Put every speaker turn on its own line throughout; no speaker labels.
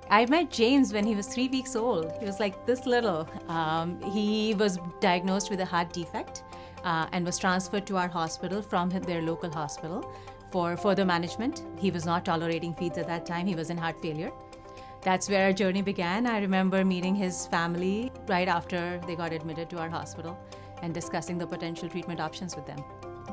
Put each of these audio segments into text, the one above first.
I met James when he was 3 weeks old. He was like this little. He was diagnosed with a heart defect and was transferred to our hospital from their local hospital for further management. He was not tolerating feeds at that time. He was in heart failure. That's where our journey began. I remember meeting his family right after they got admitted to our hospital and discussing the potential treatment options with them.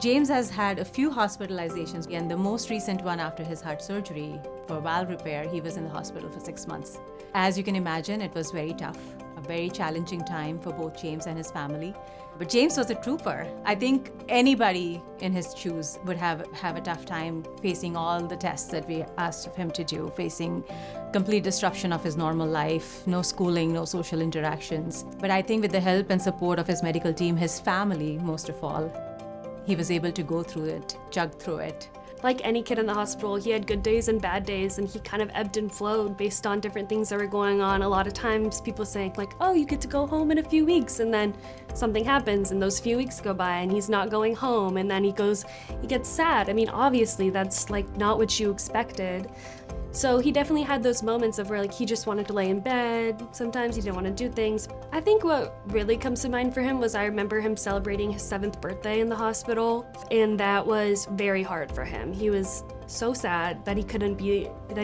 James has had a few hospitalizations, and the most recent one after his heart surgery for valve repair, he was in the hospital for 6 months. As you can imagine, it was very tough, a very challenging time for both James and his family. But James was a trooper. I think anybody in his shoes would have a tough time facing all the tests that we asked of him to do, facing complete disruption of his normal life, no schooling, no social interactions. But I think with the help and support of his medical team, his family most of all, he was able to go through it, chug through it.
Like any kid in the hospital, he had good days and bad days, and he kind of ebbed and flowed based on different things that were going on. A lot of times people saying like, oh, you get to go home in a few weeks, and then something happens and those few weeks go by and he's not going home, and then he gets sad. I mean, obviously that's like not what you expected. So he definitely had those moments of where like he just wanted to lay in bed. Sometimes he didn't want to do things. I think what really comes to mind for him was I remember him celebrating his 7th birthday in the hospital, and that was very hard for him. He was so sad that he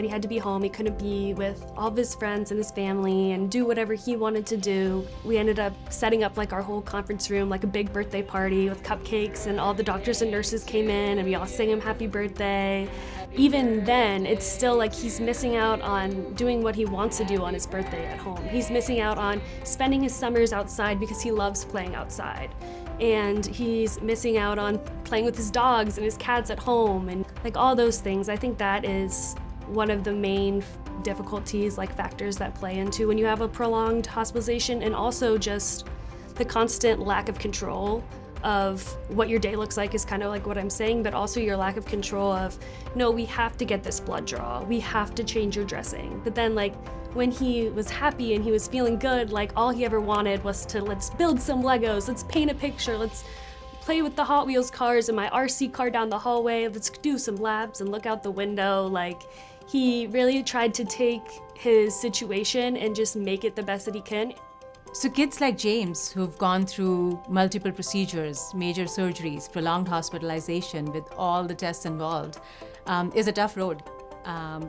had to be home. He couldn't be with all of his friends and his family and do whatever he wanted to do. We ended up setting up like our whole conference room, like a big birthday party with cupcakes, and all the doctors and nurses came in and we all sang him happy birthday. Even then, it's still like he's missing out on doing what he wants to do on his birthday at home. He's missing out on spending his summers outside because he loves playing outside. And he's missing out on playing with his dogs and his cats at home and like all those things. I think that is one of the main difficulties, like factors that play into when you have a prolonged hospitalization, and also just the constant lack of control of what your day looks like is kind of like what I'm saying, but also your lack of control of, no, we have to get this blood draw, we have to change your dressing. But then like when he was happy and he was feeling good, like all he ever wanted was to, let's build some Legos, let's paint a picture, let's play with the Hot Wheels cars and my RC car down the hallway, let's do some laps and look out the window. Like he really tried to take his situation and just make it the best that he can.
So kids like James, who've gone through multiple procedures, major surgeries, prolonged hospitalization with all the tests involved, is a tough road.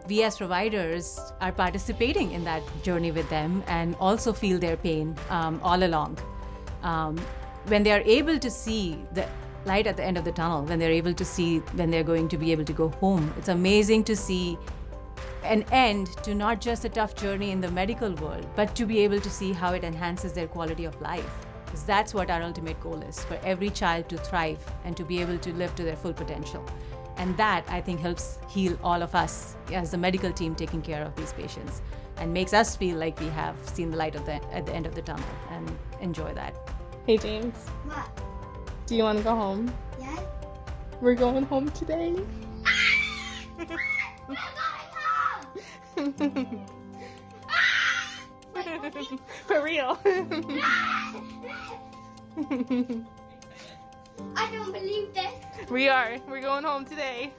We as providers are participating in that journey with them and also feel their pain all along. When they are able to see the light at the end of the tunnel, when they're able to see when they're going to be able to go home, it's amazing to see an end to not just a tough journey in the medical world, but to be able to see how it enhances their quality of life. Because that's what our ultimate goal is, for every child to thrive and to be able to live to their full potential. And that, I think, helps heal all of us as the medical team taking care of these patients, and makes us feel like we have seen the light at the end of the tunnel and enjoy that.
Hey James,
What?
do you want to go home?
Yes?
We're going home today.
We're going home!
For real.
I don't believe this.
We're going home today.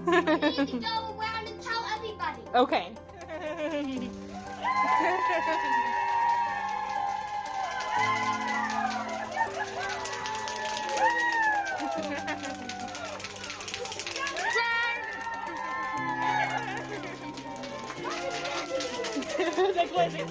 We need to go around and tell everybody.
Okay. Like, what is it?